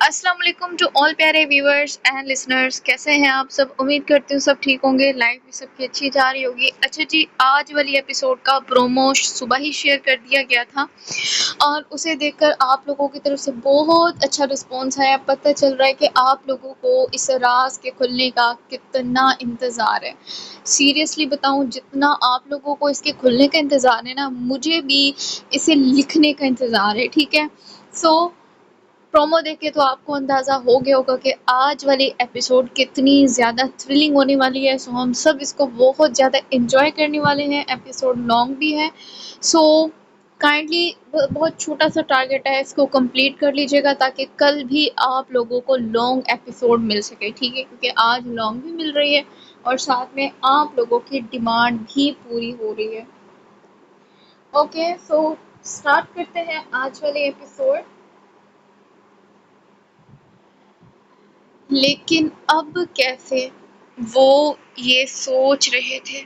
السلام علیکم to all پیارے ویورز اینڈ لسنرز، کیسے ہیں آپ سب؟ امید کرتی ہوں سب ٹھیک ہوں گے، لائف بھی سب کی اچھی جا رہی ہوگی۔ اچھا جی، آج والی ایپیسوڈ کا پرومو صبح ہی شیئر کر دیا گیا تھا اور اسے دیکھ کر آپ لوگوں کی طرف سے بہت اچھا رسپانس ہے۔ پتہ چل رہا ہے کہ آپ لوگوں کو اس راز کے کھلنے کا کتنا انتظار ہے۔ سیریسلی بتاؤں، جتنا آپ لوگوں کو اس کے کھلنے کا انتظار ہے نا، مجھے بھی اسے لکھنے کا انتظار ہے، ٹھیک ہے؟ پرومو دیکھ کے تو آپ کو اندازہ ہو گیا ہوگا کہ آج والی ایپیسوڈ کتنی زیادہ تھرلنگ ہونے والی ہے۔ ہم سب اس کو بہت زیادہ انجوائے کرنے والے ہیں۔ ایپیسوڈ لانگ بھی ہے، سو کائنڈلی بہت چھوٹا سا ٹارگیٹ ہے، اس کو کمپلیٹ کر لیجیے گا تاکہ کل بھی آپ لوگوں کو لانگ ایپیسوڈ مل سکے، ٹھیک ہے؟ کیونکہ آج لانگ بھی مل رہی ہے اور ساتھ میں آپ لوگوں کی ڈیمانڈ بھی پوری ہو رہی ہے۔ اوکے، سو اسٹارٹ کرتے ہیں آج والے ایپیسوڈ۔ لیکن اب کیسے وہ یہ سوچ رہے تھے،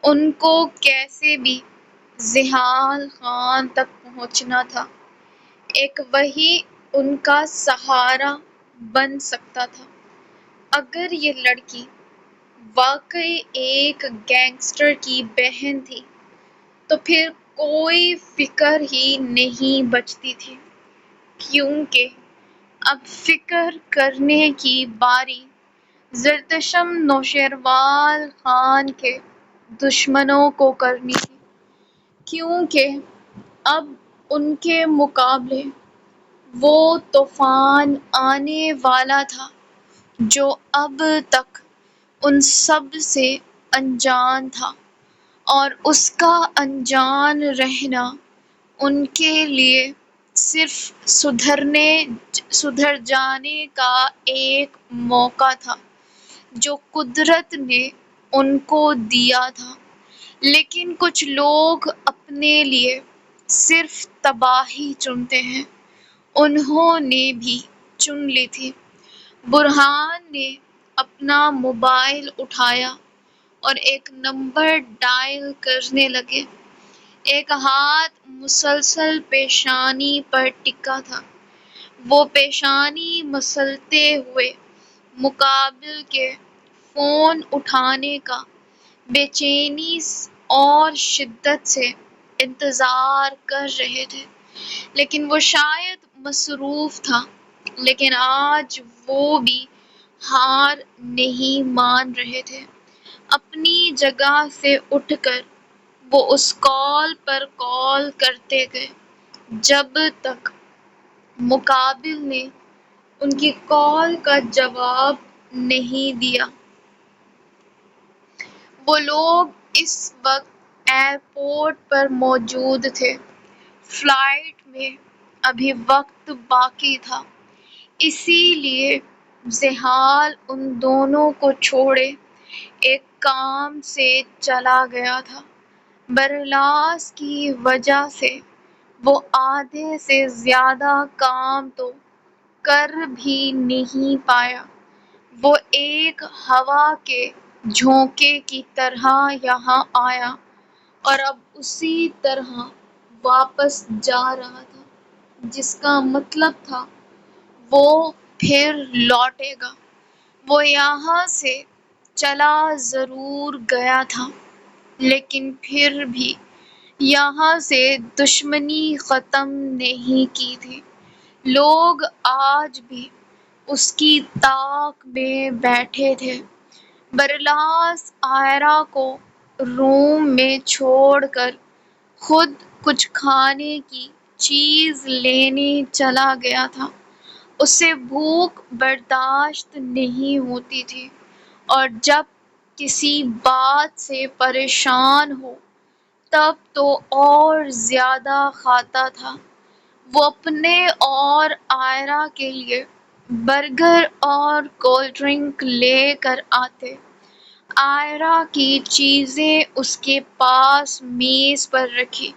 ان کو کیسے بھی ذیحال خان تک پہنچنا تھا۔ ایک وہی ان کا سہارا بن سکتا تھا۔ اگر یہ لڑکی واقعی ایک گینگسٹر کی بہن تھی تو پھر کوئی فکر ہی نہیں بچتی تھی، کیونکہ اب فکر کرنے کی باری زرتشم نوشیروال خان کے دشمنوں کو کرنی تھی، کیونکہ اب ان کے مقابلے وہ طوفان آنے والا تھا جو اب تک ان سب سے انجان تھا، اور اس کا انجان رہنا ان کے لیے صرف سدھر جانے کا ایک موقع تھا جو قدرت نے ان کو دیا تھا۔ لیکن کچھ لوگ اپنے لیے صرف تباہی چنتے ہیں، انہوں نے بھی چن لی تھی۔ برہان نے اپنا موبائل اٹھایا اور ایک نمبر ڈائل کرنے لگے۔ ایک ہاتھ مسلسل پیشانی پر ٹکا تھا، وہ پیشانی مسلتے ہوئے مقابل کے فون اٹھانے کا بے چینی اور شدت سے انتظار کر رہے تھے، لیکن وہ شاید مصروف تھا۔ لیکن آج وہ بھی ہار نہیں مان رہے تھے۔ اپنی جگہ سے اٹھ کر وہ اس کال پر کال کرتے گئے جب تک مقابل نے ان کی کال کا جواب نہیں دیا۔ وہ لوگ اس وقت ایئرپورٹ پر موجود تھے، فلائٹ میں ابھی وقت باقی تھا، اسی لیے ذیحال ان دونوں کو چھوڑے ایک کام سے چلا گیا تھا۔ برلاس کی وجہ سے وہ آدھے سے زیادہ کام تو کر بھی نہیں پایا۔ وہ ایک ہوا کے جھونکے کی طرح یہاں آیا اور اب اسی طرح واپس جا رہا تھا، جس کا مطلب تھا وہ پھر لوٹے گا۔ وہ یہاں سے چلا ضرور گیا تھا، لیکن پھر بھی یہاں سے دشمنی ختم نہیں کی تھی۔ لوگ آج بھی اس کی طاق میں بیٹھے تھے۔ برلاس آئرا کو روم میں چھوڑ کر خود کچھ کھانے کی چیز لینے چلا گیا تھا۔ اسے بھوک برداشت نہیں ہوتی تھی اور جب کسی بات سے پریشان ہو تب تو اور زیادہ کھاتا تھا۔ وہ اپنے اور آئرا کے لیے برگر اور کولڈ ڈرنک لے کر آتے۔ آئرا کی چیزیں اس کے پاس میز پر رکھی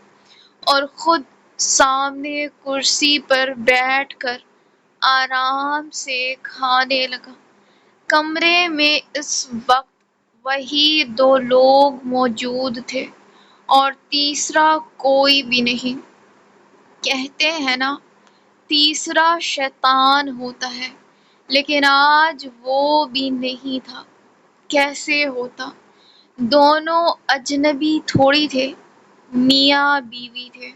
اور خود سامنے کرسی پر بیٹھ کر آرام سے کھانے لگا۔ کمرے میں اس وقت وہی دو لوگ موجود تھے اور تیسرا کوئی بھی نہیں۔ کہتے ہیں نا، تیسرا شیطان ہوتا ہے، لیکن آج وہ بھی نہیں تھا۔ کیسے ہوتا؟ دونوں اجنبی تھوڑی تھے، میاں بیوی تھے۔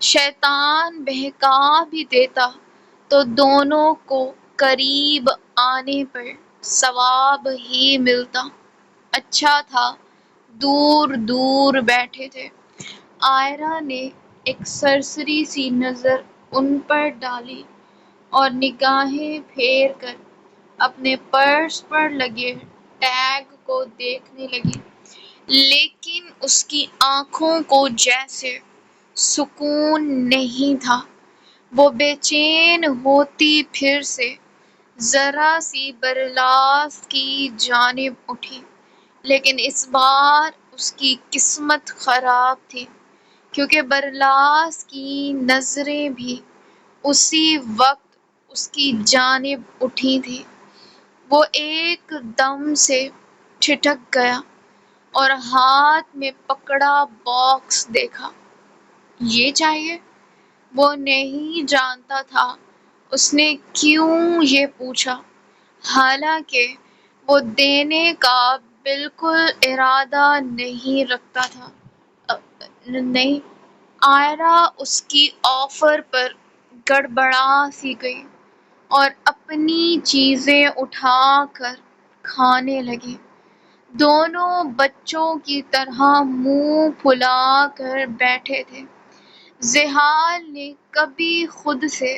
شیطان بہکا بھی دیتا تو دونوں کو قریب آنے پر ثواب ہی ملتا۔ اچھا تھا دور دور بیٹھے تھے۔ عائرہ نے ایک سرسری سی نظر ان پر ڈالی اور نگاہیں پھیر کر اپنے پرس پر لگے ٹیگ کو دیکھنے لگی، لیکن اس کی آنکھوں کو جیسے سکون نہیں تھا۔ وہ بے چین ہوتی پھر سے ذرا سی برلاس کی جانب اٹھی، لیکن اس بار اس کی قسمت خراب تھی، کیونکہ برلاس کی نظریں بھی اسی وقت اس کی جانب اٹھی تھیں۔ وہ ایک دم سے ٹھٹک گیا اور ہاتھ میں پکڑا باکس دیکھا۔ یہ چاہیے؟ وہ نہیں جانتا تھا اس نے کیوں یہ پوچھا، حالانکہ وہ دینے کا بالکل ارادہ نہیں رکھتا تھا۔ نہیں۔ عائرہ اس کی آفر پر گڑبڑا سی گئی اور اپنی چیزیں اٹھا کر کھانے لگی۔ دونوں بچوں کی طرح منہ پھلا کر بیٹھے تھے۔ زحال نے کبھی خود سے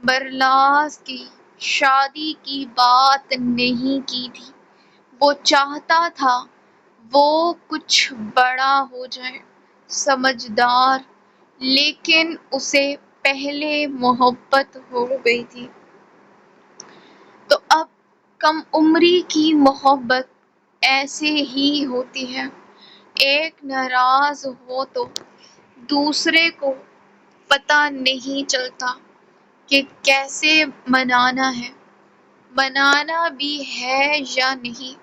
برلاس کی شادی کی بات نہیں کی تھی۔ وہ چاہتا تھا وہ کچھ بڑا ہو جائے، سمجھدار، لیکن اسے پہلے محبت ہو گئی تھی۔ تو اب کم عمری کی محبت ایسے ہی ہوتی ہے، ایک ناراض ہو تو دوسرے کو پتہ نہیں چلتا کہ کیسے منانا ہے، منانا بھی ہے یا نہیں۔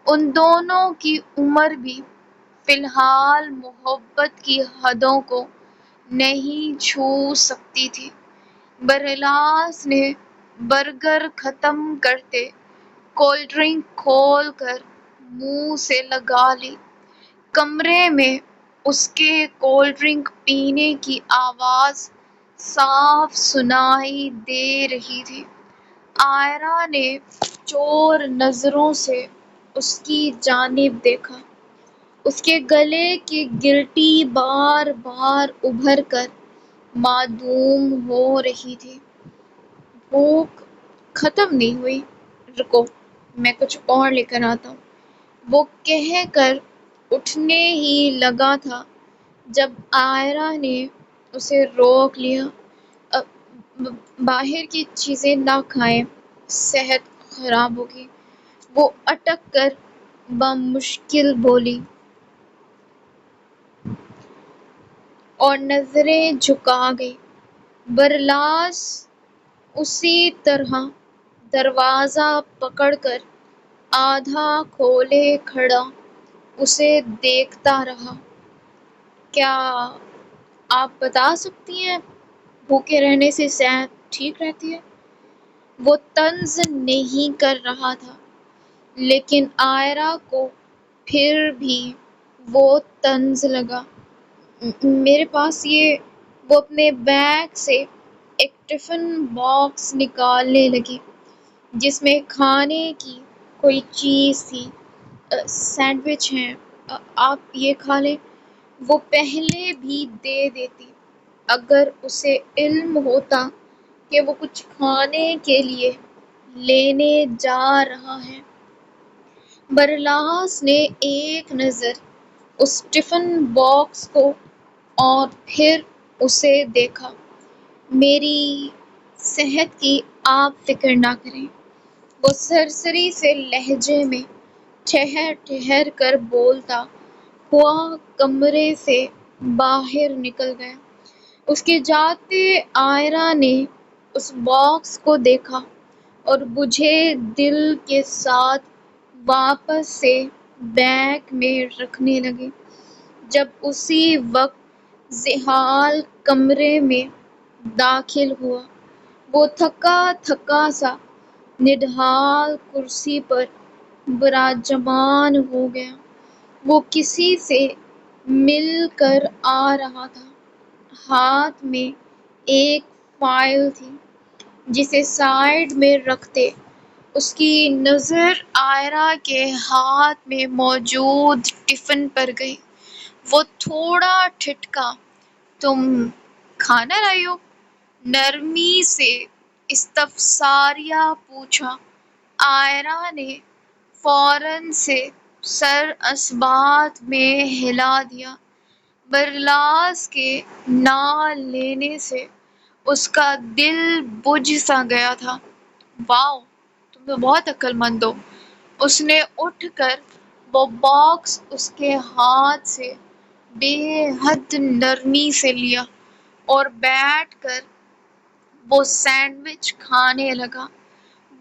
ان دونوں کی عمر بھی فی الحال محبت کی حدوں کو نہیں چھو سکتی تھی۔ برلاس نے برگر ختم کرتے کولڈ ڈرنک کھول کر منہ سے لگا لی۔ کمرے میں اس کے کولڈ ڈرنک پینے کی آواز صاف سنائی دے رہی تھی۔ عائرہ نے چور نظروں سے اس کی جانب دیکھا۔ اس کے گلے کی گلٹی بار بار ابھر کر معدوم ہو رہی تھی۔ بھوک ختم نہیں ہوئی، رکو میں کچھ اور لے کر آتا ہوں، وہ کہہ کر اٹھنے ہی لگا تھا جب عائرہ نے اسے روک لیا۔ باہر کی چیزیں نہ کھائیں، صحت خراب ہوگی، وہ اٹک کر بمشکل بولی اور نظریں جھکا گئی۔ برلاس اسی طرح دروازہ پکڑ کر آدھا کھولے کھڑا اسے دیکھتا رہا۔ کیا آپ بتا سکتی ہیں بھوکے رہنے سے صحت ٹھیک رہتی ہے؟ وہ طنز نہیں کر رہا تھا، لیکن عائرہ کو پھر بھی وہ طنز لگا۔ میرے پاس یہ، وہ اپنے بیگ سے ایک ٹفن باکس نکالنے لگی جس میں کھانے کی کوئی چیز تھی۔ سینڈوچ ہیں، آپ یہ کھا لیں۔ وہ پہلے بھی دے دیتی اگر اسے علم ہوتا کہ وہ کچھ کھانے کے لیے لینے جا رہا ہے۔ برلاس نے ایک نظر اس ٹفن باکس کو اور پھر اسے دیکھا۔ میری صحت کی آپ فکر نہ کریں، وہ سرسری سے لہجے میں ٹھہر ٹھہر کر بولتا ہوا کمرے سے باہر نکل گیا۔ اس کے جاتے عائرہ نے اس باکس کو دیکھا اور بجھے دل کے ساتھ واپس سے بیگ میں رکھنے لگی۔ جب اسی وقت زحال کمرے میں داخل ہوا وہ تھکا تھکا سا نڈھال کرسی پر براجمان ہو گیا۔ وہ کسی سے مل کر آ رہا تھا۔ ہاتھ میں ایک فائل تھی جسے سائیڈ میں رکھتے اس کی نظر عائرہ کے ہاتھ میں موجود ٹفن پر گئی۔ وہ تھوڑا ٹھٹکا، تم کھانا لائی ہو؟ نرمی سے استفساریہ پوچھا۔ عائرہ نے فوراً سے سر اثبات میں ہلا دیا۔ برلاس کے نہ لینے سے اس کا دل بجھ سا گیا تھا۔ واؤ، تم تو بہت عقل مند ہو۔ اس نے اٹھ کر وہ باکس اس کے ہاتھ سے بے حد نرمی سے لیا اور بیٹھ کر وہ سینڈوچ کھانے لگا۔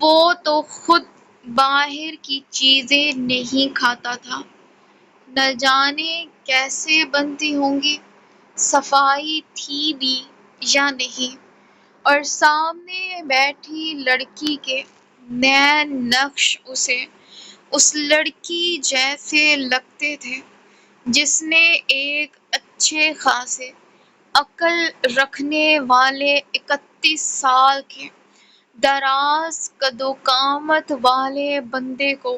وہ تو خود باہر کی چیزیں نہیں کھاتا تھا، نہ جانے کیسے بنتی ہوں گی، صفائی تھی بھی یا نہیں، اور سامنے بیٹھی لڑکی کے نئے نقش اسے اس لڑکی جیسے لگتے تھے جس نے ایک اچھے خاصے عقل رکھنے والے 31 سال کے دراز قد و قامت والے بندے کو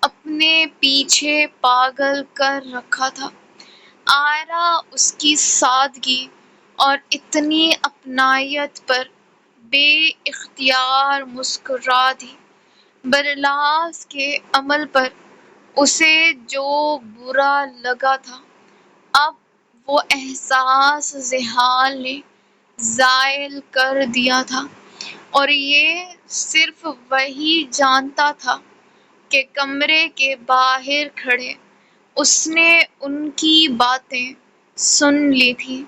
اپنے پیچھے پاگل کر رکھا تھا۔ عائرہ اس کی سادگی اور اتنی اپنائیت پر بے اختیار مسکرا دی۔ برلاس کے عمل پر اسے جو برا لگا تھا، اب وہ احساس ذہان نے زائل کر دیا تھا، اور یہ صرف وہی جانتا تھا کہ کمرے کے باہر کھڑے اس نے ان کی باتیں سن لی تھیں۔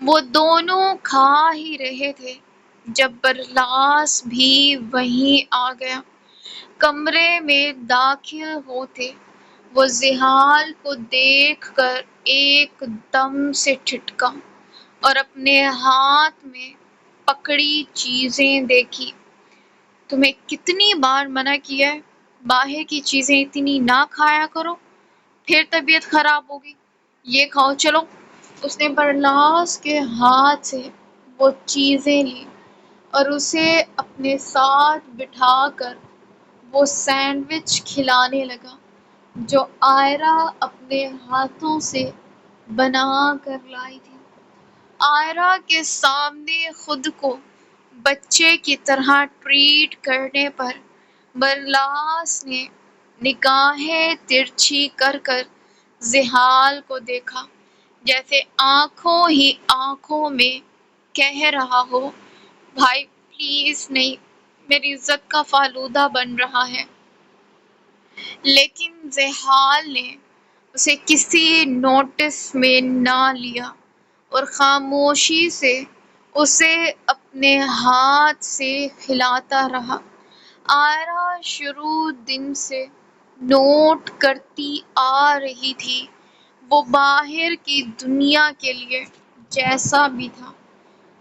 وہ دونوں کھا ہی رہے تھے جب برلاس بھی وہیں آ گیا۔ کمرے میں داخل ہوتے وہ زحال کو دیکھ کر ایک دم سے ٹھٹکا اور اپنے ہاتھ میں پکڑی چیزیں دیکھی۔ تمہیں کتنی بار منع کیا ہے باہر کی چیزیں اتنی نہ کھایا کرو، پھر طبیعت خراب ہوگی۔ یہ کھاؤ چلو۔ اس نے برلاس کے ہاتھ سے وہ چیزیں لی اور اسے اپنے ساتھ بٹھا کر وہ سینڈوچ کھلانے لگا جو عائرہ اپنے ہاتھوں سے بنا کر لائی تھی۔ عائرہ کے سامنے خود کو بچے کی طرح ٹریٹ کرنے پر برلاس نے نگاہیں ترچھی کر کر زحال کو دیکھا، جیسے آنکھوں ہی آنکھوں میں کہہ رہا ہو، بھائی پلیز نہیں، میری عزت کا فالودہ بن رہا ہے۔ لیکن زحال نے اسے کسی نوٹس میں نہ لیا اور خاموشی سے اسے اپنے ہاتھ سے کھلاتا رہا۔ عائرہ شروع دن سے نوٹ کرتی آ رہی تھی، وہ باہر کی دنیا کے لیے جیسا بھی تھا،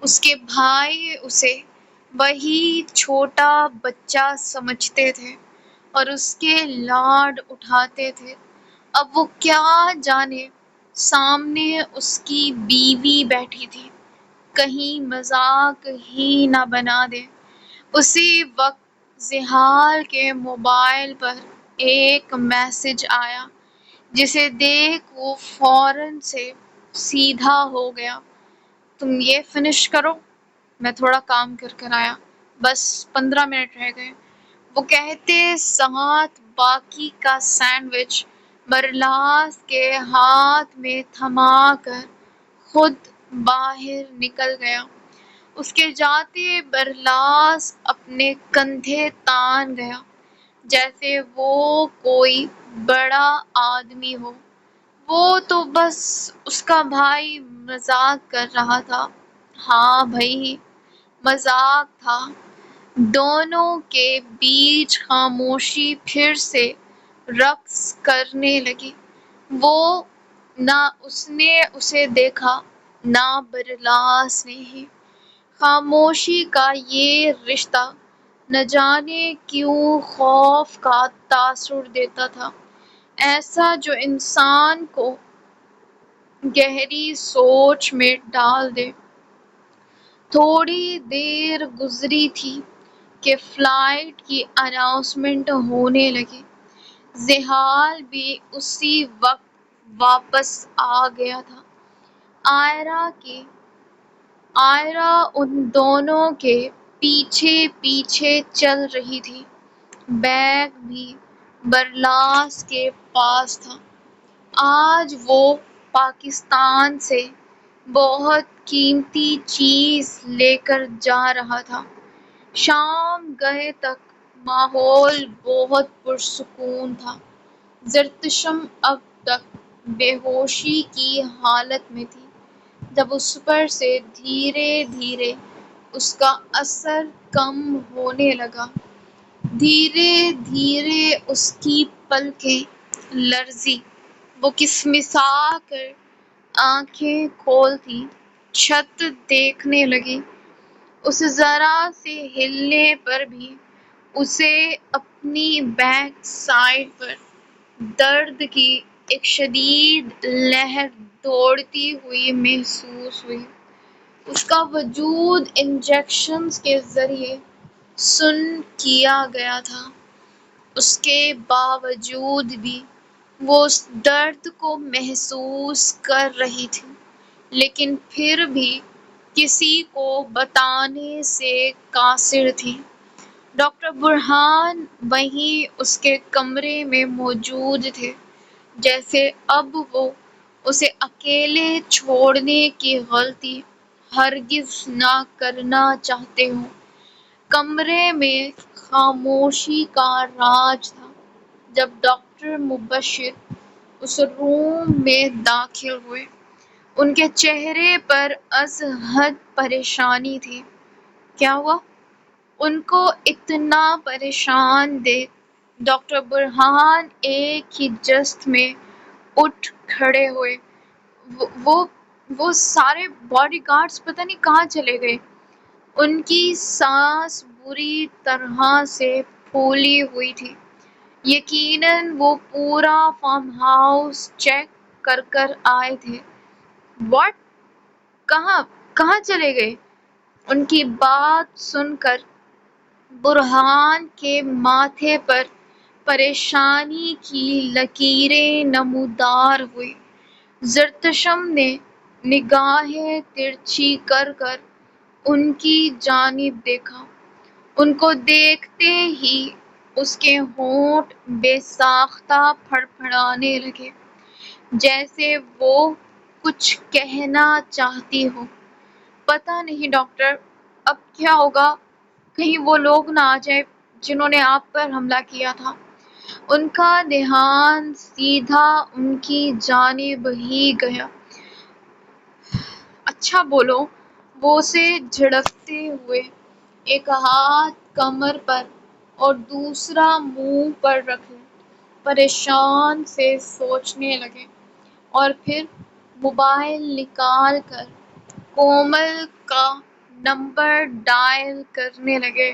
اس کے بھائی اسے وہی چھوٹا بچہ سمجھتے تھے اور اس کے لاڈ اٹھاتے تھے۔ اب وہ کیا جانے سامنے اس کی بیوی بیٹھی تھی، کہیں مذاق ہی نہ بنا دے۔ اسی وقت زحال کے موبائل پر ایک میسج آیا جسے دیکھ وہ فوراً سے سیدھا ہو گیا۔ تم یہ فنش کرو، میں تھوڑا کام کر آیا، بس 15 منٹ رہ گئے۔ وہ کہتے ساتھ باقی کا سینڈوچ برلاس کے ہاتھ میں تھما کر خود باہر نکل گیا۔ اس کے جاتے برلاس اپنے کندھے تان گیا جیسے وہ کوئی بڑا آدمی ہو۔ وہ تو بس اس کا بھائی مذاق کر رہا تھا۔ ہاں بھئی، مذاق تھا۔ دونوں کے بیچ خاموشی پھر سے رقص کرنے لگی۔ وہ نہ اس نے اسے دیکھا، نہ برلاس نے ہی۔ خاموشی کا یہ رشتہ نہ جانے کیوں خوف کا تاثر دیتا تھا، ایسا جو انسان کو گہری سوچ میں ڈال دے۔ تھوڑی دیر گزری تھی کہ فلائٹ کی اناؤنسمنٹ ہونے لگی۔ زحال بھی اسی وقت واپس آ گیا تھا۔ آئرہ ان دونوں کے پیچھے پیچھے چل رہی تھی۔ بیگ بھی برلاس کے پاس تھا۔ آج وہ پاکستان سے بہت قیمتی چیز لے کر جا رہا تھا۔ شام گئے تک ماحول بہت پرسکون تھا۔ زرتشم اب تک بے ہوشی کی حالت میں تھی، جب اس پر سے دھیرے دھیرے اس کا اثر کم ہونے لگا۔ دھیرے دھیرے اس کی پلکیں لرزی، وہ کسمسا کر آنکھیں کھولتی، چھت دیکھنے لگی۔ اس ذرا سے ہلنے پر بھی اسے اپنی بیک سائیڈ پر درد کی ایک شدید لہر دوڑتی ہوئی محسوس ہوئی۔ اس کا وجود انجیکشنز کے ذریعے سن کیا گیا تھا، اس کے باوجود بھی وہ اس درد کو محسوس کر رہی تھی، لیکن پھر بھی کسی کو بتانے سے قاصر تھی۔ ڈاکٹر برہان وہیں اس کے کمرے میں موجود تھے، جیسے اب وہ اسے اکیلے چھوڑنے کی غلطی ہرگز نہ کرنا چاہتے ہوں۔ کمرے میں خاموشی کا راج تھا۔ جب ڈاکٹر مبشر اس روم میں داخل ہوئے، ان کے چہرے پر از حد پریشانی تھی۔ کیا ہوا؟ ان کو اتنا پریشان دیکھ ڈاکٹر برہان ایک ہی جست میں اٹھ کھڑے ہوئے۔ وہ سارے باڈی گارڈز پتہ نہیں کہاں چلے گئے۔ ان کی سانس بری طرح سے پھولی ہوئی تھی۔ یقیناً وہ پورا فارم ہاؤس چیک کر کر آئے تھے۔ واٹ؟ کہاں چلے گئے؟ ان کی بات سن کر برہان کے ماتھے پر پریشانی کی لکیریں نمودار ہوئیں۔ زرتشم نے نگاہیں ترچھی کر کر ان کی جانب دیکھا۔ ان کو دیکھتے ہی اس کے ہونٹ بے ساختہ پھڑپڑانے لگے، جیسے وہ کچھ کہنا چاہتی ہو۔ پتہ نہیں ڈاکٹر، اب کیا ہوگا؟ کہیں وہ لوگ نہ آ جائیں جنہوں نے آپ پر حملہ کیا تھا۔ ان کا دھیان سیدھا ان کی جانب ہی گیا۔ اچھا بولو، وہ اسے جھڑکتے ہوئے ایک ہاتھ کمر پر اور دوسرا منہ پر رکھے پریشان سے سوچنے لگے، اور پھر موبائل نکال کر کومل کا نمبر ڈائل کرنے لگے۔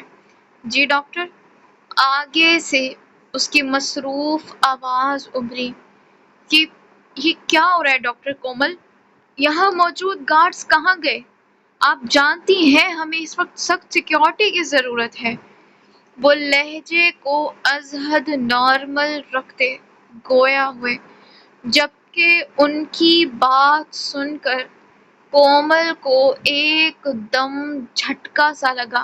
جی ڈاکٹر؟ آگے سے اس کی مصروف آواز ابھری۔ یہ کیا ہو رہا ہے ڈاکٹر کومل؟ یہاں موجود گارڈز کہاں گئے؟ آپ جانتی ہیں ہمیں اس وقت سخت سیکیورٹی کی ضرورت ہے۔ وہ لہجے کو از حد نارمل رکھتے گویا ہوئے، جبکہ ان کی بات سن کر کومل کو ایک دم جھٹکا سا لگا۔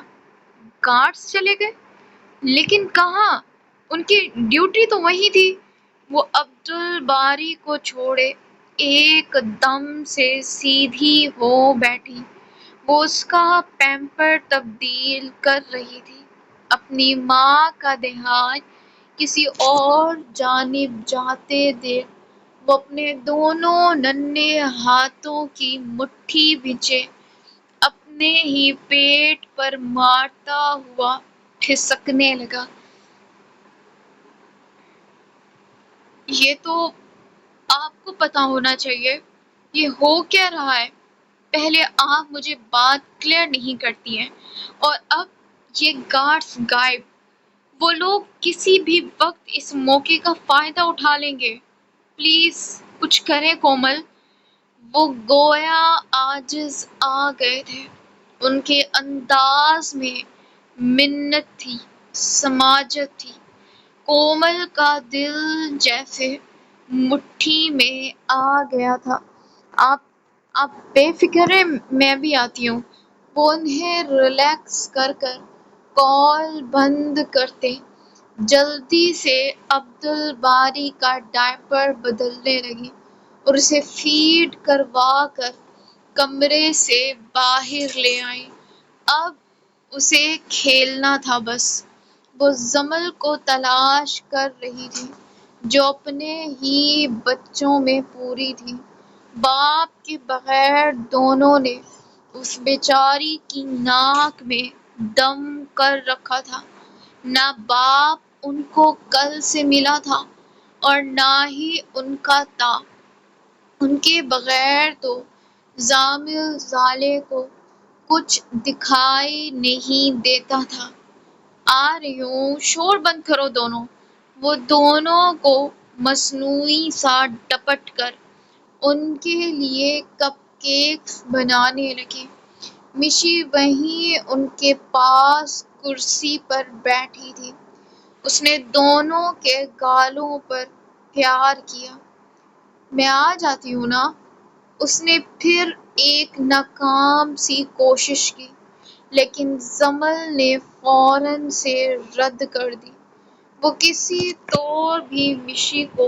گارڈز چلے گئے؟ لیکن کہاں؟ ان کی ڈیوٹی تو وہیں تھی۔ وہ عبدالباری کو چھوڑے ایک دم سے سیدھی ہو بیٹھی۔ وہ اس کا پیمپر تبدیل کر رہی تھی۔ اپنی ماں کا دھیان کسی اور جانب جاتے دیکھ وہ اپنے دونوں ننھے ہاتھوں کی مٹھی بھنجے اپنے ہی پیٹ پر مارتا ہوا ٹھسکنے لگا۔ یہ تو آپ کو پتہ ہونا چاہیے، یہ ہو کیا رہا ہے؟ پہلے آپ مجھے بات کلیئر نہیں کرتی ہیں اور اب یہ گارڈز غائب۔ وہ لوگ کسی بھی وقت اس موقع کا فائدہ اٹھا لیں گے۔ پلیز کچھ کریں کومل۔ وہ گویا عاجز آ گئے تھے۔ ان کے انداز میں منت تھی، سماجت تھی۔ کومل کا دل جیسے مٹھی میں آ گیا تھا۔ آپ آپ بے فکر رہیں، میں بھی آتی ہوں۔ وہ انہیں ریلیکس کر کال بند کرتے جلدی سے عبدالباری کا ڈائپر بدلنے لگی اور اسے فیڈ کروا کر کمرے سے باہر لے آئی۔ اب اسے کھیلنا تھا بس۔ وہ جمل کو تلاش کر رہی تھی جو اپنے ہی بچوں میں پوری تھی۔ باپ کے بغیر دونوں نے اس بیچاری کی ناک میں دم کر رکھا تھا۔ نہ باپ ان کو کل سے ملا تھا اور نہ ہی ان کا تا۔ ان کے بغیر تو زامل زالے کو کچھ دکھائی نہیں دیتا تھا۔ آ رہی ہوں، شور بند کرو دونوں۔ وہ دونوں کو مصنوعی سا ڈپٹ کر ان کے لیے کپ کیکس بنانے لگی۔ مشی وہیں ان کے پاس کرسی پر بیٹھی تھی۔ اس نے دونوں کے گالوں پر پیار کیا۔ میں آ جاتی ہوں نا؟ اس نے پھر ایک ناکام سی کوشش کی لیکن جمل نے فوراً سے رد کر دی۔ وہ کسی طور بھی مشی کو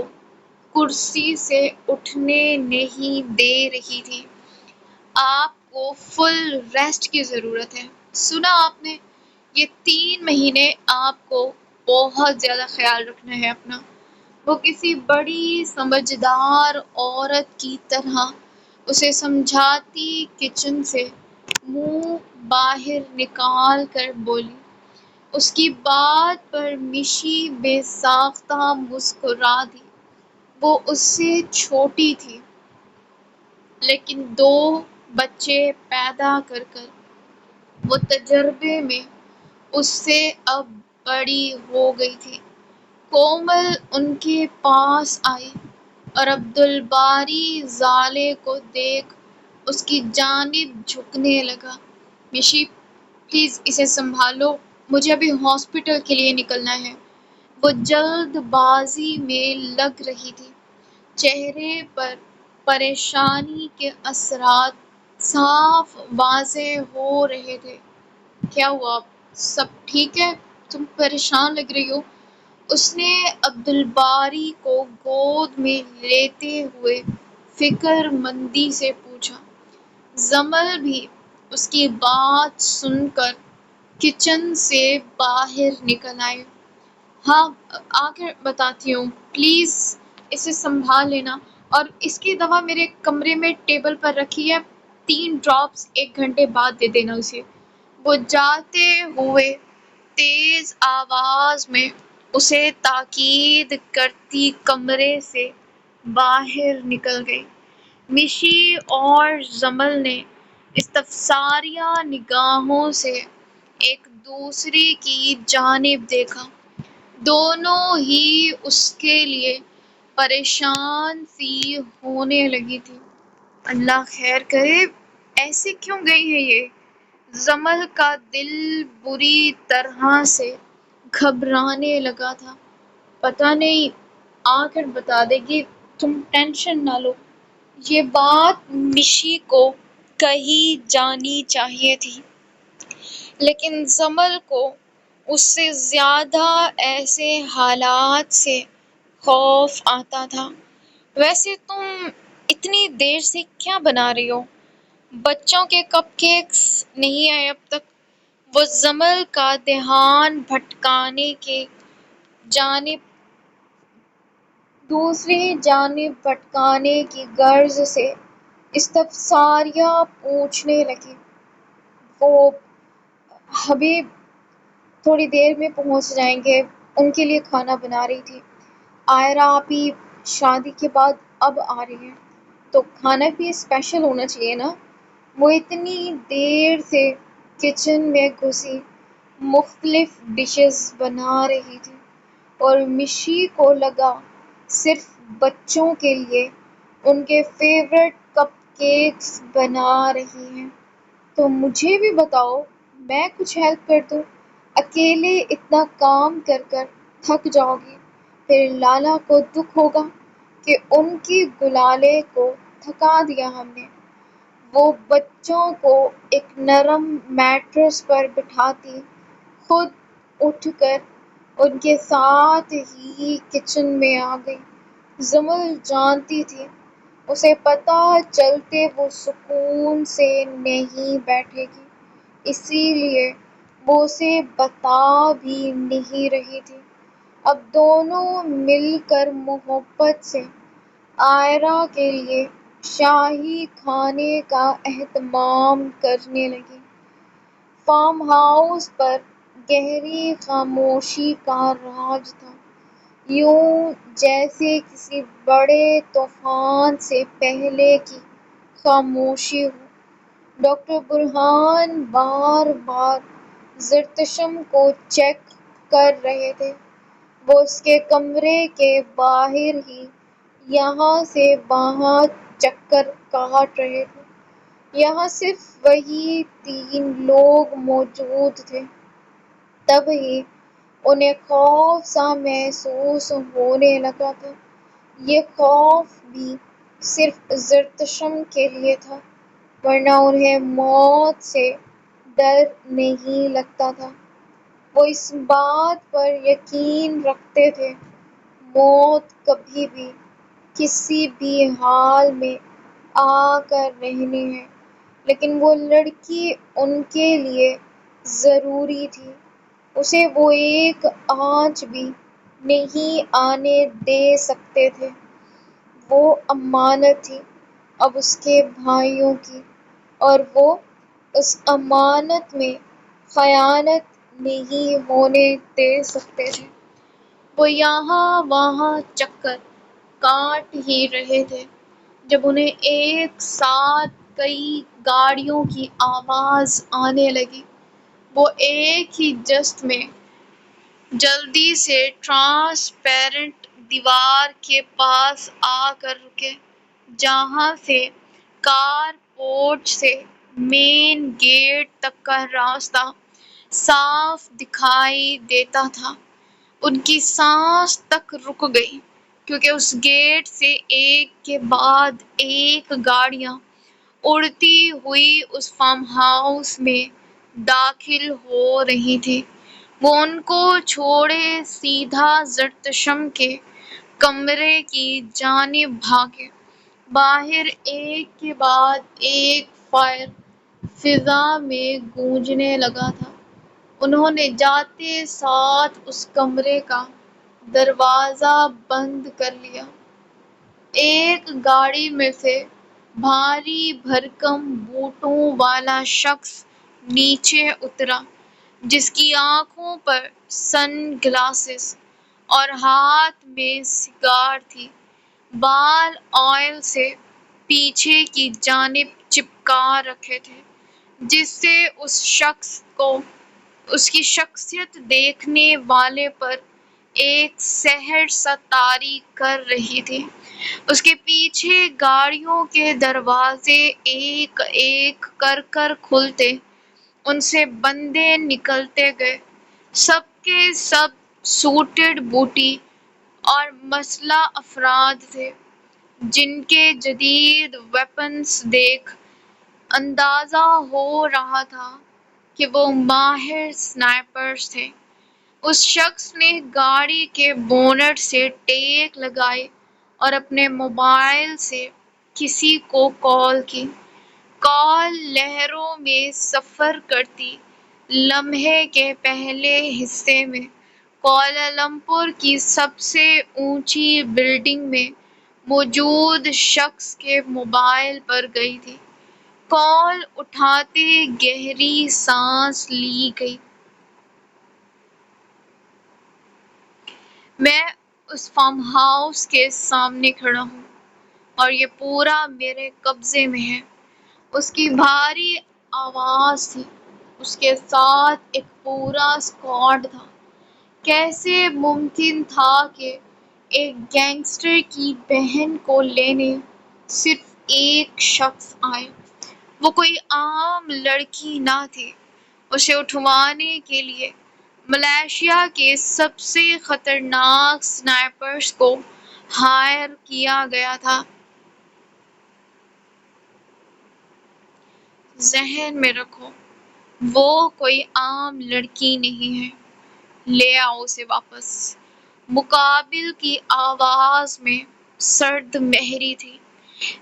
کرسی سے اٹھنے نہیں دے رہی تھی۔ آپ کو فل ریسٹ کی ضرورت ہے، سنا آپ نے؟ یہ 3 مہینے آپ کو بہت زیادہ خیال رکھنا ہے اپنا۔ وہ کسی بڑی سمجھدار عورت کی طرح اسے سمجھاتی کچن سے منہ باہر نکال کر بولی۔ اس کی بات پر مشی بے ساختہ مسکرا دی۔ وہ اس سے چھوٹی تھی لیکن 2 بچے پیدا کر وہ تجربے میں اس سے اب بڑی ہو گئی تھی۔ کومل ان کے پاس آئی اور عبدالباری زالے کو دیکھ اس کی جانب جھکنے لگا۔ مشی پلیز اسے سنبھالو، مجھے ابھی ہاسپٹل کے لیے نکلنا ہے۔ وہ جلد بازی میں لگ رہی تھی، چہرے پر پریشانی کے اثرات صاف واضح ہو رہے تھے۔ کیا ہوا؟ سب ٹھیک ہے؟ تم پریشان لگ رہی ہو۔ اس نے عبدالباری کو گود میں لیتے ہوئے فکر مندی سے پوچھا۔ جمل بھی اس کی بات سن کر کچن سے باہر نکل آئی۔ ہاں، آ کر بتاتی ہوں، پلیز اسے سنبھال لینا اور اس کی دوا میرے کمرے میں ٹیبل پر رکھی ہے، 3 ڈراپس 1 گھنٹے بعد دے دینا اسے۔ وہ جاتے ہوئے تیز آواز میں اسے تاکید کرتی کمرے سے باہر نکل گئی۔ مشی اور جمل نے استفساریہ نگاہوں سے ایک دوسرے کی جانب دیکھا۔ دونوں ہی اس کے لیے پریشان سی ہونے لگی تھی۔ اللہ خیر کرے، ایسے کیوں گئی ہے یہ؟ جمل کا دل بری طرح سے گھبرانے لگا تھا۔ پتہ نہیں، آ کر بتا دے گی، تم ٹینشن نہ لو۔ یہ بات مشی کو کہی جانی چاہیے تھی لیکن جمل کو اس سے زیادہ ایسے حالات سے خوف آتا تھا۔ ویسے تم اتنی دیر سے کیا بنا رہی ہو؟ بچوں کے کپ کیکس نہیں آئے اب تک؟ وہ جمل کا دھیان بھٹکانے کی جانب دوسری جانب بھٹکانے کی غرض سے استفساریہ پوچھنے لگی۔ وہ حبیب تھوڑی دیر میں پہنچ جائیں گے، ان کے لیے کھانا بنا رہی تھی۔ عائرہ آپی شادی کے بعد اب آ رہی ہیں تو کھانا بھی اسپیشل ہونا چاہیے نا؟ وہ اتنی دیر سے کچن میں گھسی مختلف ڈشز بنا رہی تھی اور مشی کو لگا صرف بچوں کے لیے ان کے فیورٹ کپ کیکس بنا رہی ہیں۔ تو مجھے بھی بتاؤ، میں کچھ ہیلپ کر دوں؟ اکیلے اتنا کام کر کر تھک جاؤ گی، پھر لالا کو دکھ ہوگا کہ ان کی گلالے کو تھکا دیا ہم نے۔ وہ بچوں کو ایک نرم میٹرس پر بٹھاتی خود اٹھ کر ان کے ساتھ ہی کچن میں آ گئی۔ زمل جانتی تھی اسے پتہ چلتے وہ سکون سے نہیں بیٹھے گی، اسی لیے وہ اسے بتا بھی نہیں رہی تھی۔ اب دونوں مل کر محبت سے عائرہ کے لیے شاہی کھانے کا اہتمام کرنے لگی۔ فارم ہاؤس پر گہری خاموشی کا راج تھا، یوں جیسے کسی بڑے طوفان سے پہلے کی خاموشی ہو۔ ڈاکٹر برہان بار بار زرتشم کو چیک کر رہے تھے۔ وہ اس کے کمرے کے باہر ہی یہاں سے وہاں چکر کاٹ رہے تھے۔ یہاں صرف وہی 3 لوگ موجود تھے۔ تب ہی انہیں خوف سا محسوس ہونے لگا تھا۔ یہ خوف بھی صرف زرتشم کے لیے تھا، ورنہ انہیں موت سے ڈر نہیں لگتا تھا۔ وہ اس بات پر یقین رکھتے تھے موت کبھی بھی کسی بھی حال میں آ کر رہنی ہے، لیکن وہ لڑکی ان کے لیے ضروری تھی، اسے وہ ایک آنچ بھی نہیں آنے دے سکتے تھے۔ وہ امانت تھی اب اس کے بھائیوں کی، اور وہ اس امانت میں خیانت نہیں ہونے دے سکتے تھے۔ وہ یہاں وہاں چکر کاٹ ہی رہے تھے جب انہیں ایک ساتھ کئی گاڑیوں کی آواز آنے لگی۔ وہ ایک ہی جست میں جلدی سے ٹرانسپیرنٹ دیوار کے پاس آ کر رکے، جہاں سے کار پورچ سے مین گیٹ تک کا راستہ صاف دکھائی دیتا تھا۔ ان کی سانس تک رک گئی، کیونکہ اس گیٹ سے ایک کے بعد ایک گاڑیاں اڑتی ہوئی اس فارم ہاؤس میں داخل ہو رہی تھیں۔ وہ ان کو چھوڑے سیدھا زرتشم کے کمرے کی جانب بھاگے۔ باہر ایک کے بعد ایک فائر فضا میں گونجنے لگا تھا۔ انہوں نے جاتے ساتھ اس کمرے کا دروازہ بند کر لیا۔ ایک گاڑی میں سے بھاری بھرکم بوٹوں والا شخص نیچے اترا، جس کی آنکھوں پر سن گلاسز اور ہاتھ میں سگار تھی۔ بال آئل سے پیچھے کی جانب چپکا رکھے تھے، جس سے اس شخص کو اس کی شخصیت دیکھنے والے پر ایک سحر سا طاری کر رہی تھی۔ اس کے پیچھے گاڑیوں کے دروازے ایک ایک کر کر کھلتے، ان سے بندے نکلتے گئے، سب کے سب سوٹڈ بوٹی اور مسلح افراد تھے، جن کے جدید ویپنز دیکھ اندازہ ہو رہا تھا کہ وہ ماہر سنائپرز تھے۔ اس شخص نے گاڑی کے بونٹ سے ٹیک لگائی اور اپنے موبائل سے کسی کو کال کی۔ کال لہروں میں سفر کرتی، لمحے کے پہلے حصے میں کوالالمپور کی سب سے اونچی بلڈنگ میں موجود شخص کے موبائل پر گئی تھی۔ کال اٹھاتے گہری سانس لی گئی۔ میں اس فارم ہاؤس کے سامنے کھڑا ہوں اور یہ پورا میرے قبضے میں ہے۔ اس کی بھاری آواز تھی، اس کے ساتھ ایک پورا اسکواڈ تھا۔ کیسے ممکن تھا کہ ایک گینگسٹر کی بہن کو لینے صرف ایک شخص آئے؟ وہ کوئی عام لڑکی نہ تھی، اسے اٹھوانے کے لیے ملائیشیا کے سب سے خطرناک سنائپرز کو ہائر کیا گیا تھا۔ ذہن میں رکھو، وہ کوئی عام لڑکی نہیں ہے۔ لے آؤ اسے واپس۔ مقابل کی آواز میں سرد مہری تھی،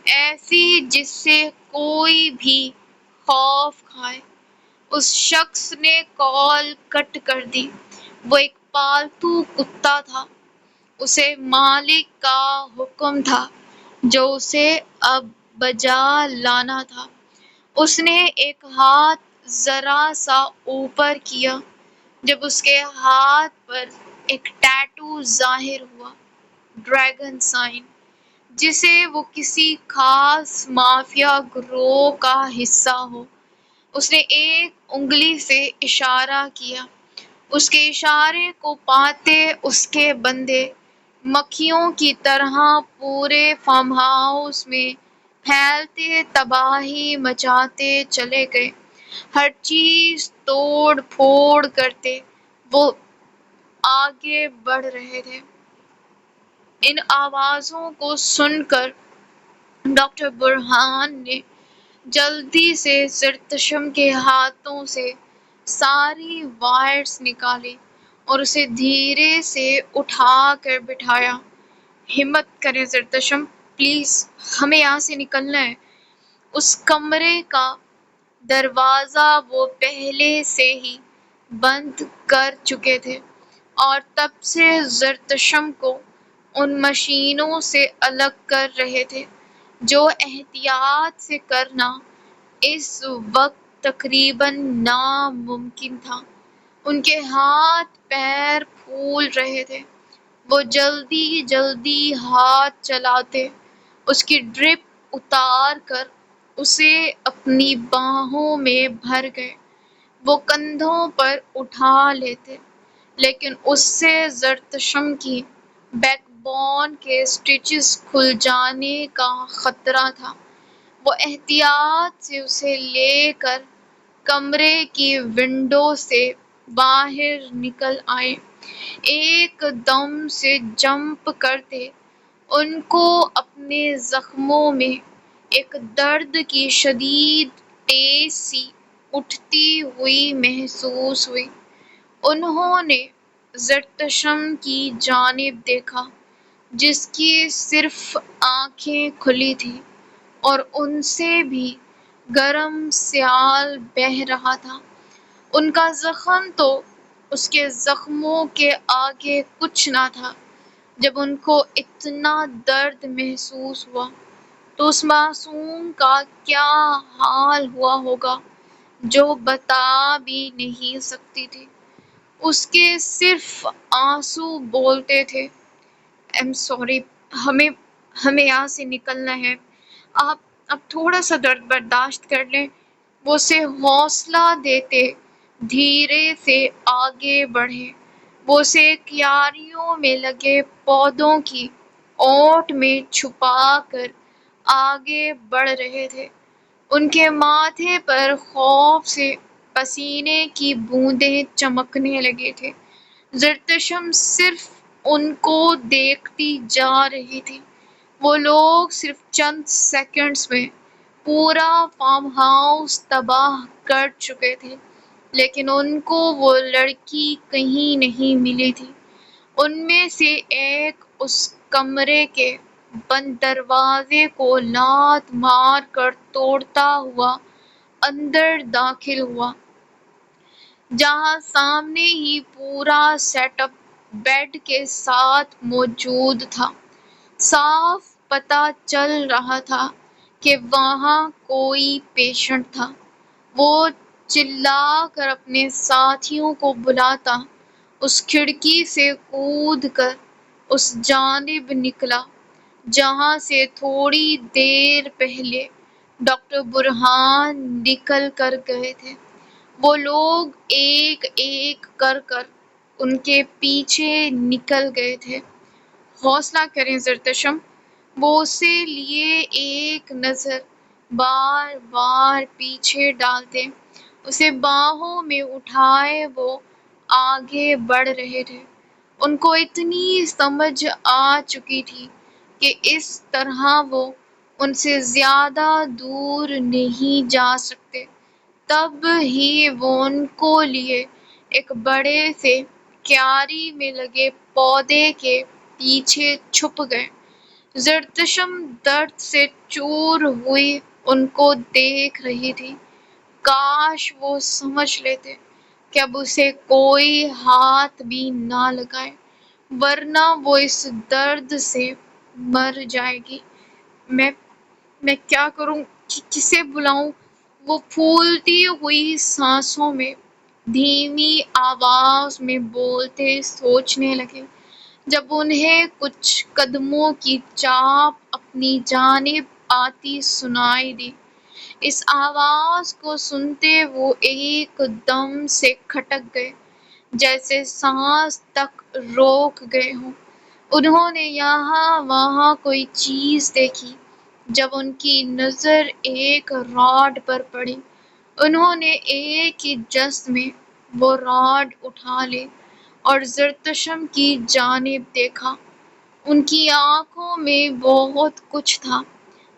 ایسی جس سے کوئی بھی خوف کھائے۔ اس شخص نے کال کٹ کر دی۔ وہ ایک پالتو کتا تھا، اسے مالک کا حکم تھا جو اسے اب بجا لانا تھا۔ اس نے ایک ہاتھ ذرا سا اوپر کیا جب اس کے ہاتھ پر ایک ٹیٹو ظاہر ہوا، ڈریگن سائن، جسے وہ کسی خاص مافیا گروہ کا حصہ ہو۔ اس نے ایک انگلی سے اشارہ کیا، اس کے اشارے کو پاتے اس کے بندے مکھیوں کی طرح پورے فارم ہاؤس میں پھیلتے تباہی مچاتے چلے گئے۔ ہر چیز توڑ پھوڑ کرتے وہ آگے بڑھ رہے تھے۔ ان آوازوں کو سن کر ڈاکٹر برہان نے جلدی سے زرتشم کے ہاتھوں سے ساری وائرز نکالی اور اسے دھیرے سے اٹھا کر بٹھایا۔ ہمت کریں زرتشم، پلیز، ہمیں یہاں سے نکلنا ہے۔ اس کمرے کا دروازہ وہ پہلے سے ہی بند کر چکے تھے اور تب سے زرتشم کو ان مشینوں سے الگ کر رہے تھے جو احتیاط سے کرنا اس وقت تقریباً ناممکن تھا۔ ان کے ہاتھ پیر پھول رہے تھے، وہ جلدی جلدی ہاتھ چلاتے، اس کی ڈرپ اتار کر اسے اپنی باہوں میں بھر گئے، وہ کندھوں پر اٹھا لیتے، لیکن اس سے زرتشم کی بیک بون کے سٹچز کھل جانے کا خطرہ تھا۔ وہ احتیاط سے اسے لے کر کمرے کی ونڈو سے باہر نکل آئے، ایک دم سے جمپ کرتے ان کو اپنے زخموں میں ایک درد کی شدید ٹیس سی اٹھتی ہوئی محسوس ہوئی۔ انہوں نے زرتشم کی جانب دیکھا جس کی صرف آنکھیں کھلی تھیں اور ان سے بھی گرم سیال بہہ رہا تھا۔ ان کا زخم تو اس کے زخموں کے آگے کچھ نہ تھا۔ جب ان کو اتنا درد محسوس ہوا تو اس معصوم کا کیا حال ہوا ہوگا جو بتا بھی نہیں سکتی تھی۔ اس کے صرف آنسو بولتے تھے، "I'm sorry، ہمیں یہاں سے نکلنا ہے، آپ تھوڑا سا درد برداشت کر لیں۔" وہ اسے حوصلہ دیتے دھیرے سے آگے بڑھے، وہ اسے کیاریوں میں لگے پودوں کی اوٹ میں چھپا کر آگے بڑھ رہے تھے۔ ان کے ماتھے پر خوف سے پسینے کی بوندیں چمکنے لگے تھے۔ زرتشم صرف ان کو دیکھتی جا رہی تھی۔ وہ لوگ صرف چند سیکنڈز میں پورا فارم ہاؤس تباہ کر چکے تھے، لیکن ان کو وہ لڑکی کہیں نہیں ملی تھی۔ ان میں سے ایک اس کمرے کے بند دروازے کو لات مار کر توڑتا ہوا اندر داخل ہوا، جہاں سامنے ہی پورا سیٹ اپ بیڈ کے ساتھ موجود تھا۔ صاف پتہ چل رہا تھا کہ وہاں کوئی پیشنٹ تھا۔ وہ چلا کر اپنے ساتھیوں کو بلاتا اس کھڑکی سے کود کر اس جانب نکلا جہاں سے تھوڑی دیر پہلے ڈاکٹر برہان نکل کر گئے تھے۔ وہ لوگ ایک ایک کر ان کے پیچھے نکل گئے تھے۔ حوصلہ کریں زرتشم، وہ اسے لیے ایک نظر بار بار پیچھے ڈالتے، اسے باہوں میں اٹھائے وہ آگے بڑھ رہے تھے۔ ان کو اتنی سمجھ آ چکی تھی کہ اس طرح وہ ان سے زیادہ دور نہیں جا سکتے۔ تب ہی وہ ان کو لیے ایک بڑے سے کیاری میں لگے پودے کے پیچھے چھپ گئے۔ زرتشم درد سے چور ہوئی ان کو دیکھ رہی تھی۔ کاش وہ سمجھ لیتے کہ اب اسے کوئی ہاتھ بھی نہ لگائے، ورنہ وہ اس درد سے مر جائے گی۔ میں کیا کروں، کسے بلاؤں؟ وہ پھولتی ہوئی سانسوں میں دھیمی آواز میں بولتے سوچنے لگے۔ جب انہیں کچھ قدموں کی چاپ اپنی جانب آتی سنائی دی، اس آواز کو سنتے وہ ایک دم سے کھٹک گئے، جیسے سانس تک روک گئے ہوں۔ انہوں نے یہاں وہاں کوئی چیز دیکھی۔ جب ان کی نظر ایک راڈ پر پڑی، انہوں نے ایک ہی جست میں وہ راڈ اٹھا لی اور زرتشم کی جانب دیکھا۔ ان کی آنکھوں میں بہت کچھ تھا۔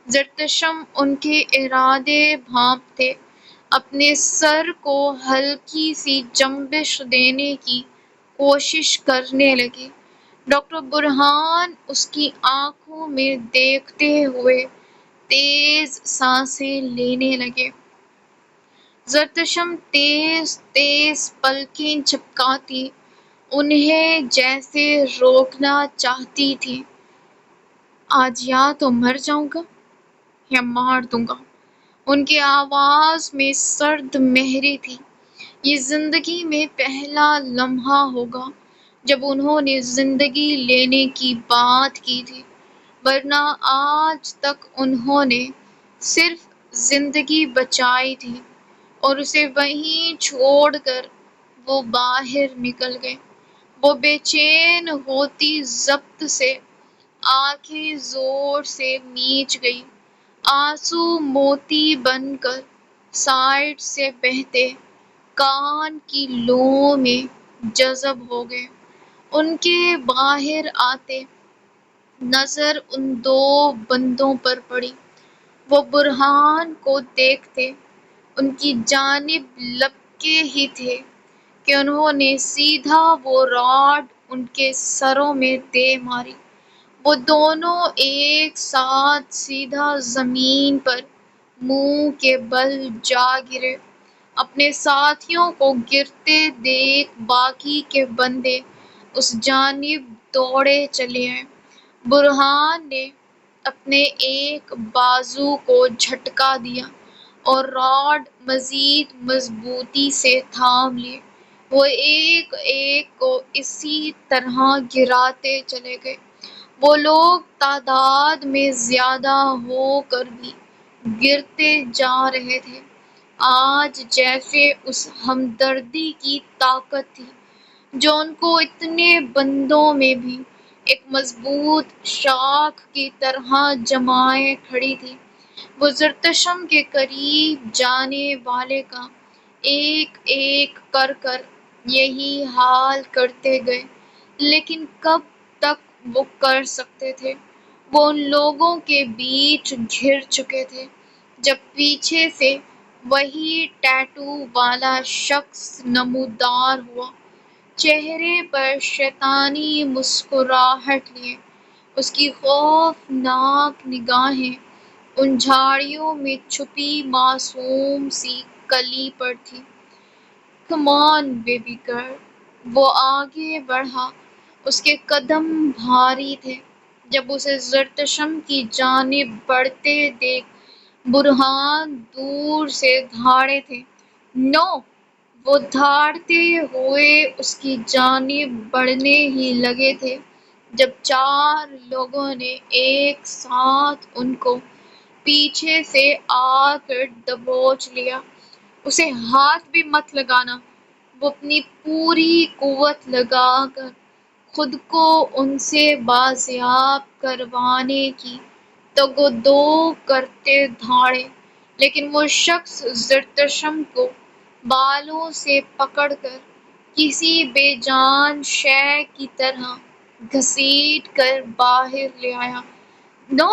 زرتشم ان کے ارادے بھانپتے اپنے سر کو ہلکی سی جنبش دینے کی کوشش کرنے لگی۔ ڈاکٹر برہان اس کی آنکھوں میں دیکھتے ہوئے تیز سانسیں لینے لگے۔ زرتشم تیز تیز پلکیں جھپکاتی انہیں جیسے روکنا چاہتی تھی۔ آج یا تو مر جاؤں گا یا مار دوں گا۔ ان کی آواز میں سرد مہری تھی۔ یہ زندگی میں پہلا لمحہ ہوگا جب انہوں نے زندگی لینے کی بات کی تھی، ورنہ آج تک انہوں نے صرف زندگی بچائی تھی اور اسے وہیں چھوڑ کر وہ باہر نکل گئے۔ وہ بے چین ہوتی ضبط سے آنکھیں زور سے میچ گئی۔ آنسو موتی بن کر سائیڈ سے بہتے کان کی لوؤں میں جذب ہو گئے۔ ان کے باہر آتے نظر ان دو بندوں پر پڑی۔ وہ برہان کو دیکھتے ان کی جانب لپکے ہی تھے کہ انہوں نے سیدھا وہ راڈ ان کے سروں میں دے ماری۔ وہ دونوں ایک ساتھ سیدھا زمین پر منہ کے بل جا گرے۔ اپنے ساتھیوں کو گرتے دیکھ باقی کے بندے اس جانب دوڑے چلے آئے۔ برہان نے اپنے ایک بازو کو جھٹکا دیا اور راڈ مزید مضبوطی سے تھام لیے۔ وہ ایک ایک کو اسی طرح گراتے چلے گئے۔ وہ لوگ تعداد میں زیادہ ہو کر بھی گرتے جا رہے تھے۔ آج جیسے اس ہمدردی کی طاقت تھی جو ان کو اتنے بندوں میں بھی ایک مضبوط شاخ کی طرح جمائے کھڑی تھی۔ وہ زرتشم کے قریب جانے والے کا ایک ایک کر یہی حال کرتے گئے، لیکن کب تک وہ کر سکتے تھے؟ وہ ان لوگوں کے بیچ گھر چکے تھے جب پیچھے سے وہی ٹیٹو والا شخص نمودار ہوا، چہرے پر شیطانی مسکراہٹ لیے۔ اس کی خوفناک نگاہیں ان جھاڑیوں میں چھپی معصوم سی کلی پر تھی۔ کم آن بیبی گرل، وہ آگے بڑھا۔ اس کے قدم بھاری تھے۔ جب اسے زرتشم کی جانب بڑھتے دیکھ برہان دور سے دھاڑے تھے۔ نو! وہ دھاڑتے ہوئے اس کی جانب بڑھنے ہی لگے تھے جب چار لوگوں نے ایک ساتھ ان کو پیچھے سے آ کر دبوچ لیا۔ اسے ہاتھ بھی مت لگانا۔ وہ اپنی پوری قوت لگا کر خود کو ان سے بازیاب کروانے کی تگ و دو کرتے دھاڑے، لیکن وہ شخص زرتشم کو بالوں سے پکڑ کر کسی بے جان شے کی طرح گھسیٹ کر باہر لے آیا۔ نو!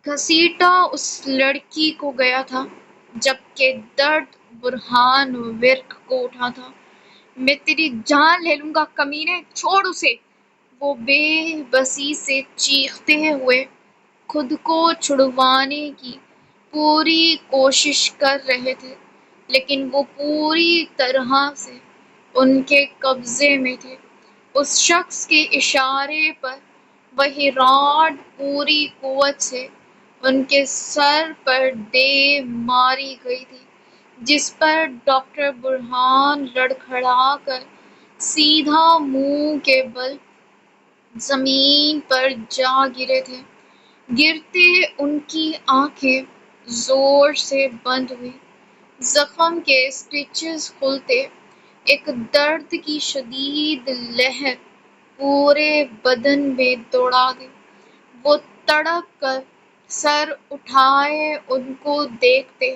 گھسیٹا اس لڑکی کو گیا تھا، جبکہ درد برہان ورق کو اٹھا تھا۔ میں تیری جان لے لوں گا کمینے، چھوڑ اسے! وہ بے بسی سے چیختے ہوئے خود کو چھڑوانے کی پوری کوشش کر رہے تھے، لیکن وہ پوری طرح سے ان کے قبضے میں تھے۔ اس شخص کے اشارے پر وہی راڈ پوری قوت سے ان کے سر پر دے ماری گئی تھی، جس پر ڈاکٹر برہان لڑکھڑا کر سیدھا منہ کے بل زمین پر جا گرے تھے۔ گرتے ان کی آنکھیں زور سے بند ہوئیں، زخم کے سٹچز کھلتے ایک درد کی شدید لہر پورے بدن میں دوڑا گئی۔ وہ تڑپ کر سر اٹھائے ان کو دیکھتے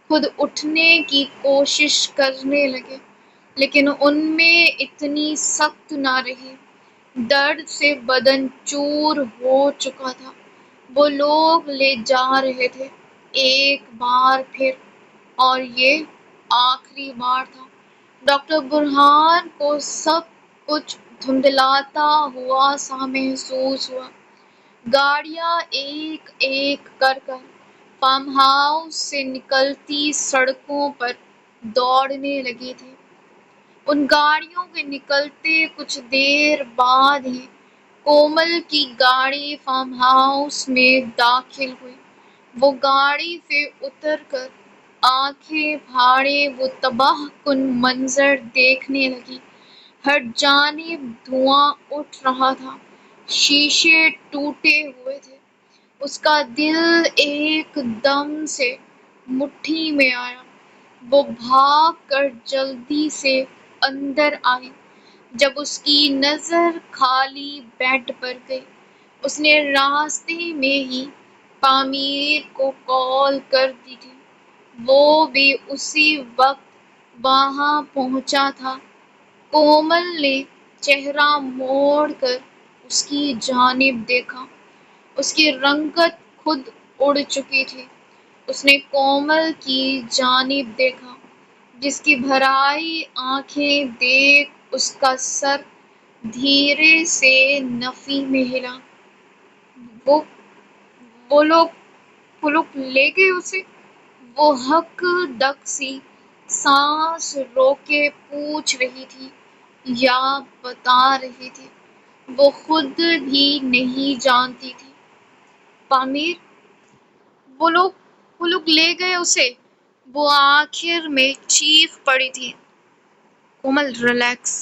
خود اٹھنے کی کوشش کرنے لگے، لیکن ان میں اتنی سخت نہ رہی۔ درد سے بدن چور ہو چکا تھا۔ وہ لوگ لے جا رہے تھے، ایک بار پھر، اور یہ آخری بار تھا۔ ڈاکٹر برہان کو سب کچھ دھندلاتا ہوا سا محسوس ہوا۔ گاڑیاں ایک ایک کر فارم ہاؤس سے نکلتی سڑکوں پر دوڑنے لگی تھیں۔ ان گاڑیوں کے نکلتے کچھ دیر بعد ہی کومل کی گاڑی فارم ہاؤس میں داخل ہوئی۔ وہ گاڑی سے اتر کر آنکھیں پھاڑے وہ تباہ کن منظر دیکھنے لگی۔ ہر جانب دھواں اٹھ رہا تھا، شیشے ٹوٹے ہوئے تھے۔ اس کا دل ایک دم سے مٹھی میں آیا۔ وہ بھاگ کر جلدی سے اندر آئی۔ جب اس کی نظر خالی بیڈ پر گئی، اس نے راستے میں ہی پامیر کو کال کر دی تھی۔ وہ بھی اسی وقت وہاں پہنچا تھا۔ کومل نے چہرہ موڑ کر اس کی جانب دیکھا۔ اس کی رنگت خود اڑ چکی تھی۔ اس نے کومل کی جانب دیکھا، جس کی بھرائی آنکھیں دیکھ اس کا سر دھیرے سے نفی میں ہلا۔ وہ لوگ لے گئے اسے؟ وہ ہک دک سی سانس روکے پوچھ رہی تھی یا بتا رہی تھی، وہ خود بھی نہیں جانتی تھی۔ پامیر؟ وہ لوگ لے گئے اسے؟ وہ آخر میں چیخ پڑی تھی۔ کومل ریلیکس۔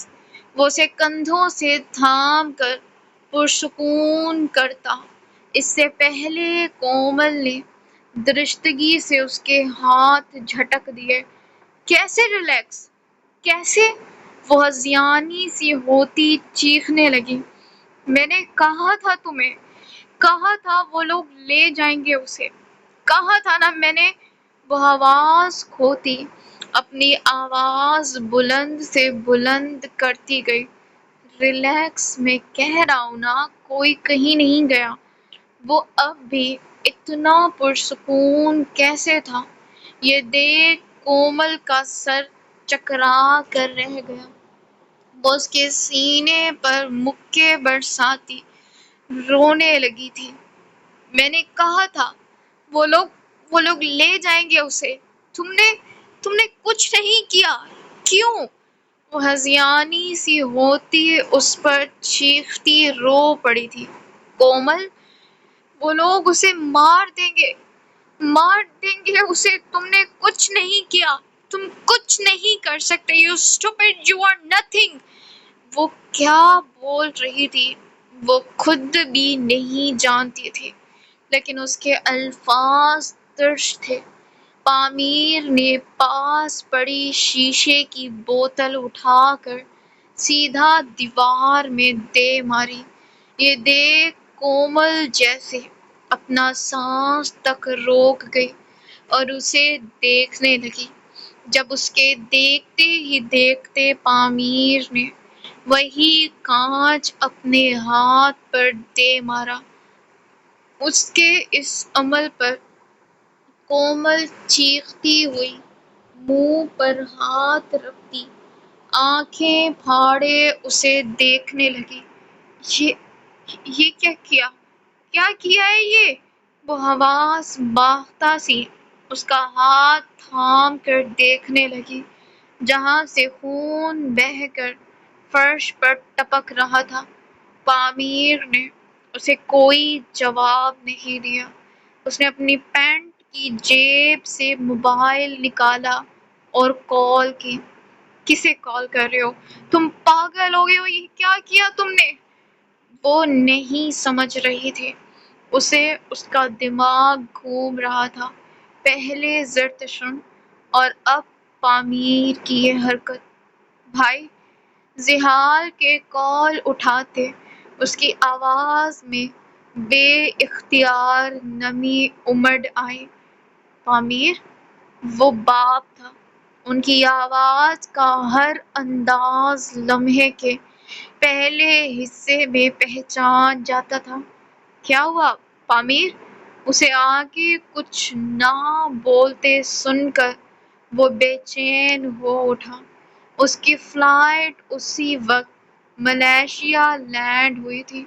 وہ اسے کندھوں سے تھام کر پرسکون کرتا۔ اس سے پہلے کومل نے درستگی سے اس کے ہاتھ جھٹک دیے۔ کیسے ریلیکس؟ کیسے؟ وہ ہذیانی سی ہوتی چیخنے لگی۔ میں نے کہا تھا تمہیں، کہا تھا وہ لوگ لے جائیں گے اسے، کہا تھا نا میں نے۔ وہ آواز کھوتی اپنی آواز بلند سے بلند کرتی گئی۔ ریلیکس، میں کہہ رہا ہوں نا، کوئی کہیں نہیں گیا۔ وہ اب بھی اتنا پرسکون کیسے تھا، یہ دیکھ کومل کا سر چکرا کر رہ گیا۔ وہ اس کے سینے پر مکے برساتی رونے لگی تھی۔ میں نے کہا تھا وہ لوگ لے جائیں گے اسے، تم نے کچھ نہیں کیا، کیوں؟ وہ ہذیانی سی ہوتی اس پر چیختی رو پڑی تھی۔ کومل، وہ لوگ اسے مار دیں گے اسے، تم نے کچھ نہیں کیا، تم کچھ نہیں کر سکتے، you stupid, you are nothing۔ وہ کیا بول رہی تھی وہ خود بھی نہیں جانتی تھی۔ لیکن اس کے الفاظ ترش تھے۔ پامیر نے پاس پڑی شیشے کی بوتل اٹھا کر سیدھا دیوار میں دے ماری۔ یہ دیکھ کومل جیسے اپنا سانس تک روک گئی اور اسے دیکھنے لگی۔ جب اس کے دیکھتے ہی دیکھتے پامیر نے وہی کانچ اپنے ہاتھ پر دے مارا۔ اس کے اس عمل پر کومل چیختی ہوئی منہ پر ہاتھ رکھتی آنکھیں پھاڑے اسے دیکھنے لگی۔ یہ یہ کیا کیا ہے یہ؟ وہ حواس باختہ سی اس کا ہاتھ تھام کر دیکھنے لگی جہاں سے خون بہہ کر فرش پر ٹپک رہا تھا۔ پامیر نے اسے کوئی جواب نہیں دیا۔ اس نے اپنی پینٹ کی جیب سے موبائل نکالا اور کال کی۔ کسے کال کر رہے ہو؟ تم پاگل ہو گئے ہو، یہ کیا کیا تم نے؟ وہ نہیں سمجھ رہی تھی۔ اسے اس کا دماغ گھوم رہا تھا، پہلے زرتشن اور اب پامیر کی یہ حرکت۔ بھائی، زحال کے کال اٹھاتے اس کی آواز میں بے اختیار نمی امڑ آئی۔ پامیر؟ وہ باپ تھا۔ ان کی آواز کا ہر انداز لمحے کے پہلے حصے میں پہچان جاتا تھا۔ کیا ہوا پامیر؟ اسے آگے کچھ نہ بولتے سن کر وہ بے چین ہو اٹھا۔ اس کی فلائٹ اسی وقت ملائیشیا لینڈ ہوئی تھی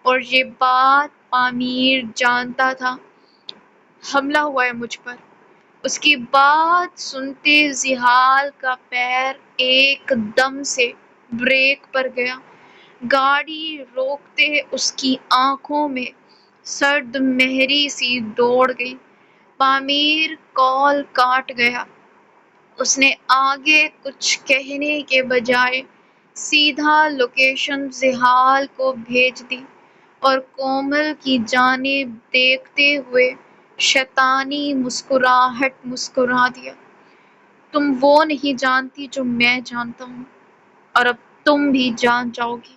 اور یہ بات پامیر جانتا تھا۔ حملہ ہوا ہے مجھ پر۔ اس کی بات سنتے زحال کا پیر ایک دم سے بریک پر گیا۔ گاڑی روکتے اس کی آنکھوں میں سرد مہری سی دوڑ گئی۔ پامیر کال کاٹ گیا۔ اس نے آگے کچھ کہنے کے بجائے سیدھا لوکیشن زحال کو بھیج دی اور کومل کی جانب دیکھتے ہوئے شیطانی مسکراہٹ مسکرا دیا۔ تم وہ نہیں جانتی جو میں جانتا ہوں، اور اب تم بھی جان جاؤ گی۔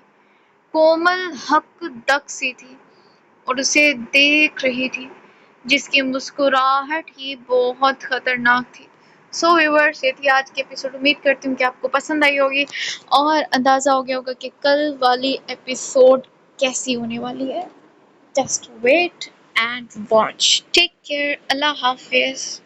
کومل ہک دک سی تھی اور اسے دیکھ رہی تھی، جس کی مسکراہٹ ہی بہت خطرناک تھی۔ سو ویورز، یہ تھی آج کی ایپیسوڈ۔ امید کرتی ہوں کہ آپ کو پسند آئی ہوگی اور اندازہ ہو گیا ہوگا کہ کل والی ایپیسوڈ کیسی ہونے والی ہے۔ Just wait and watch. Take care. اللہ حافظ۔